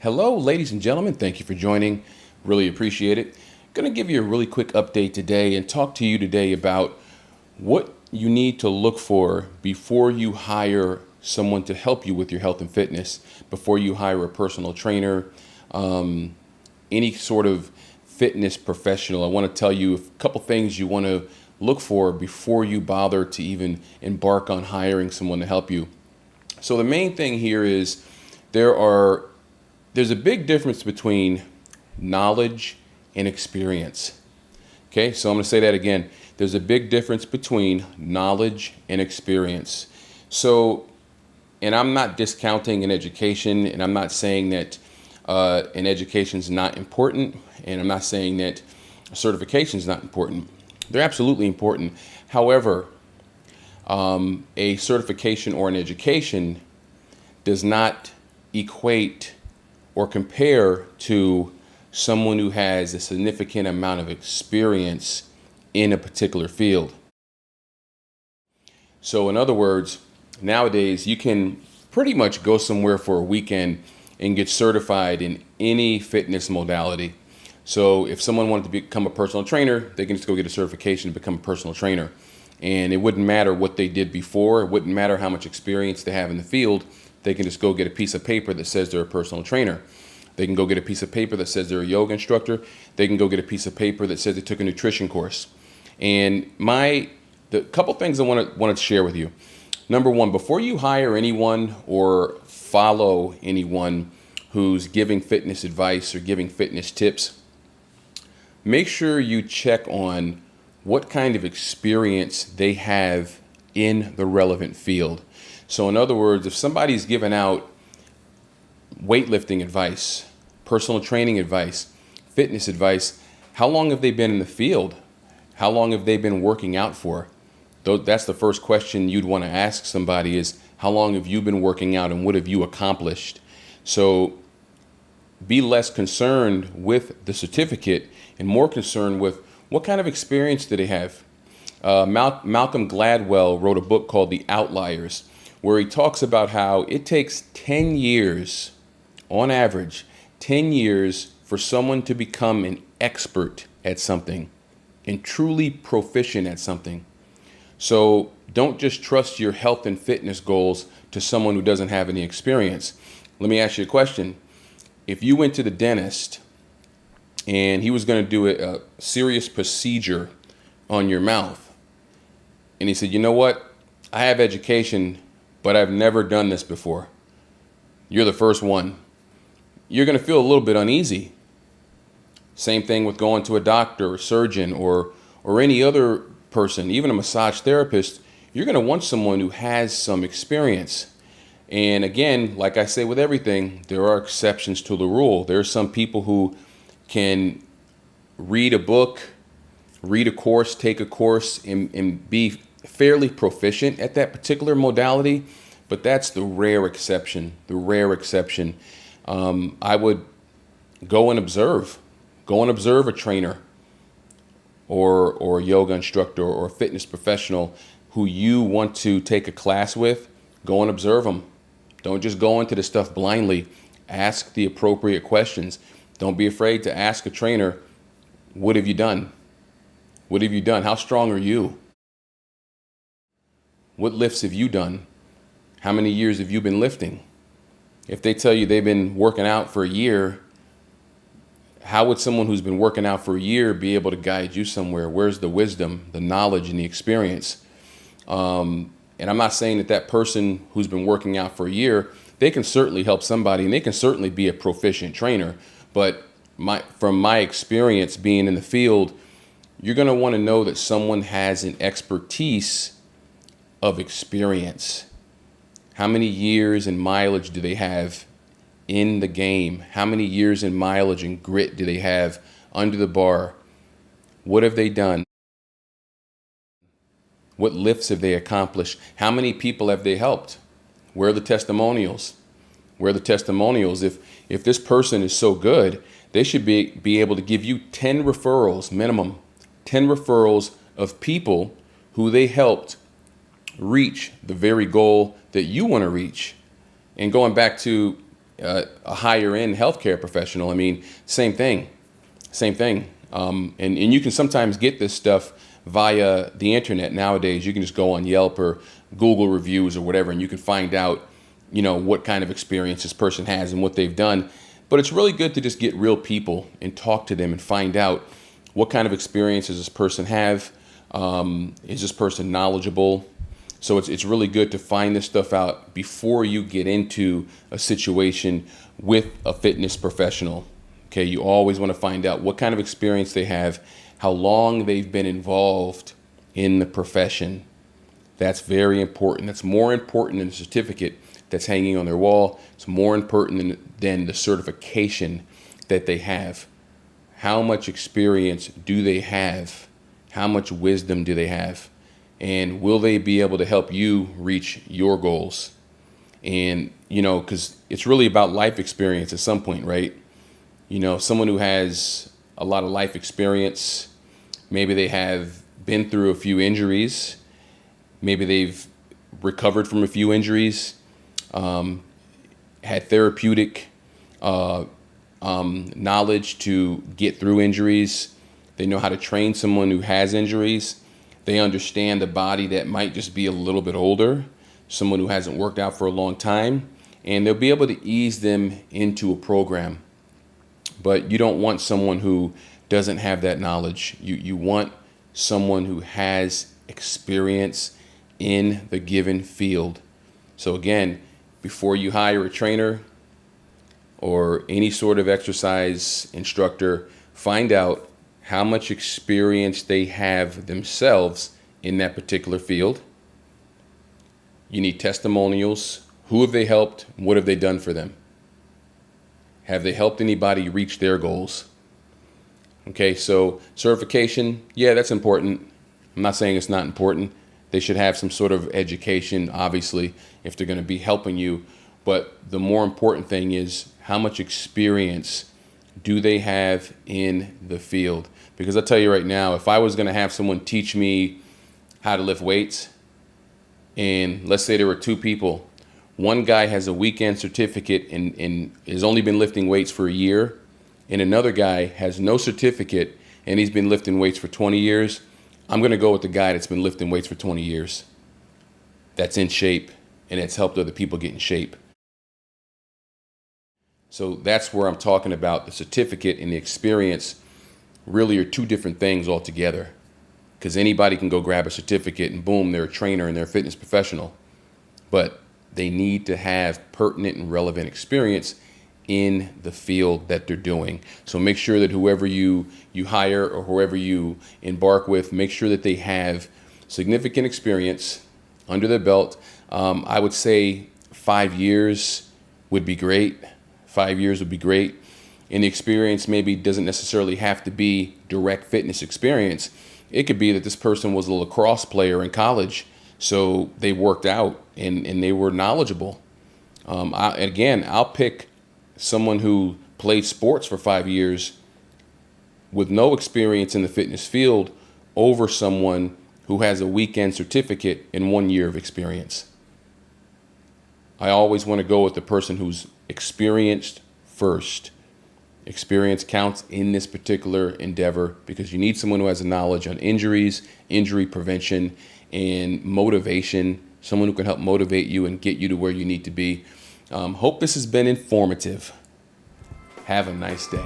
Hello, ladies and gentlemen. Thank you for joining. Really appreciate it. Going to give you a really quick update today and talk to you today about what you need to look for before you hire someone to help you with your health and fitness, before you hire a personal trainer, any sort of fitness professional. I want to tell you a couple things you want to look for before you bother to even embark on hiring someone to help you. So the main thing here is there's a big difference between knowledge and experience. Okay, so I'm going to say that again. There's a big difference between knowledge and experience. So, and I'm not discounting an education, and I'm not saying that an education is not important, and I'm not saying that a certification is not important. They're absolutely important. However, a certification or an education does not equate or compare to someone who has a significant amount of experience in a particular field. So in other words, nowadays you can pretty much go somewhere for a weekend and get certified in any fitness modality. So if someone wanted to become a personal trainer, they can just go get a certification to become a personal trainer. And it wouldn't matter what they did before. It wouldn't matter how much experience they have in the field. They can just go get a piece of paper that says they're a personal trainer. They can go get a piece of paper that says they're a yoga instructor. They can go get a piece of paper that says they took a nutrition course. And the couple things I wanted to share with you. Number one, before you hire anyone or follow anyone who's giving fitness advice or giving fitness tips, make sure you check on what kind of experience they have in the relevant field. So in other words, if somebody's giving out weightlifting advice, personal training advice, fitness advice, how long have they been in the field? How long have they been working out for? That's the first question you'd want to ask somebody is, how long have you been working out and what have you accomplished? So be less concerned with the certificate and more concerned with what kind of experience do they have. Malcolm Gladwell wrote a book called The Outliers, where he talks about how it takes 10 years, on average, 10 years for someone to become an expert at something and truly proficient at something. So don't just trust your health and fitness goals to someone who doesn't have any experience. Let me ask you a question. If you went to the dentist and he was going to do a serious procedure on your mouth, and he said, you know what, I have education, but I've never done this before. You're the first one. You're going to feel a little bit uneasy. Same thing with going to a doctor or surgeon or any other person, even a massage therapist. You're going to want someone who has some experience. And again, like I say with everything, there are exceptions to the rule. There are some people who can read a book, read a course, take a course, and be fairly proficient at that particular modality, but that's the rare exception. I would go and observe a trainer or a yoga instructor or a fitness professional who you want to take a class with. Go and observe them. Don't just go into the stuff blindly. Ask the appropriate questions. Don't be afraid to ask a trainer, what have you done? What have you done? How strong are you? What lifts have you done? How many years have you been lifting? If they tell you they've been working out for a year, how would someone who's been working out for a year be able to guide you somewhere? Where's the wisdom, the knowledge, and the experience? And I'm not saying that person who's been working out for a year, they can certainly help somebody and they can certainly be a proficient trainer. But from my experience being in the field, you're going to want to know that someone has an expertise of experience. How many years and mileage do they have in the game? How many years and mileage and grit do they have under the bar? What have they done? What lifts have they accomplished? How many people have they helped? Where are the testimonials? If this person is so good, they should be able to give you 10 referrals, minimum, 10 referrals of people who they helped reach the very goal that you want to reach. And going back to a higher end healthcare professional. I mean, same thing, same thing. And you can sometimes get this stuff via the internet nowadays. You can just go on Yelp or Google reviews or whatever, and you can find out, what kind of experience this person has and what they've done. But it's really good to just get real people and talk to them and find out what kind of experience does this person have. Is this person knowledgeable? So it's really good to find this stuff out before you get into a situation with a fitness professional. Okay, you always want to find out what kind of experience they have, how long they've been involved in the profession. That's very important. That's more important than the certificate that's hanging on their wall. It's more important than the certification that they have. How much experience do they have? How much wisdom do they have? And will they be able to help you reach your goals? And, because it's really about life experience at some point, right? Someone who has a lot of life experience, maybe they have been through a few injuries, maybe they've recovered from a few injuries, had therapeutic knowledge to get through injuries. They know how to train someone who has injuries. They understand a body that might just be a little bit older, someone who hasn't worked out for a long time, and they'll be able to ease them into a program. But you don't want someone who doesn't have that knowledge. You want someone who has experience in the given field. So again, before you hire a trainer or any sort of exercise instructor, find out how much experience they have themselves in that particular field. You need testimonials. Who have they helped? What have they done for them? Have they helped anybody reach their goals? Okay, so certification, yeah, that's important. I'm not saying it's not important. They should have some sort of education, obviously, if they're going to be helping you. But the more important thing is how much experience do they have in the field? Because I'll tell you right now, if I was going to have someone teach me how to lift weights, and let's say there were two people, one guy has a weekend certificate and has only been lifting weights for a year, and another guy has no certificate and he's been lifting weights for 20 years, I'm going to go with the guy that's been lifting weights for 20 years. That's in shape and it's helped other people get in shape. So that's where I'm talking about. The certificate and the experience really are two different things altogether, because anybody can go grab a certificate and boom, they're a trainer and they're a fitness professional. But they need to have pertinent and relevant experience in the field that they're doing. So make sure that whoever you hire or whoever you embark with, make sure that they have significant experience under their belt. I would say 5 years would be great. 5 years would be great. And the experience maybe doesn't necessarily have to be direct fitness experience. It could be that this person was a lacrosse player in college, so they worked out and they were knowledgeable. I'll pick someone who played sports for 5 years with no experience in the fitness field over someone who has a weekend certificate and 1 year of experience. I always want to go with the person who's experienced first. Experience counts in this particular endeavor because you need someone who has a knowledge on injuries, injury prevention, and motivation, someone who can help motivate you and get you to where you need to be. Hope this has been informative. Have a nice day.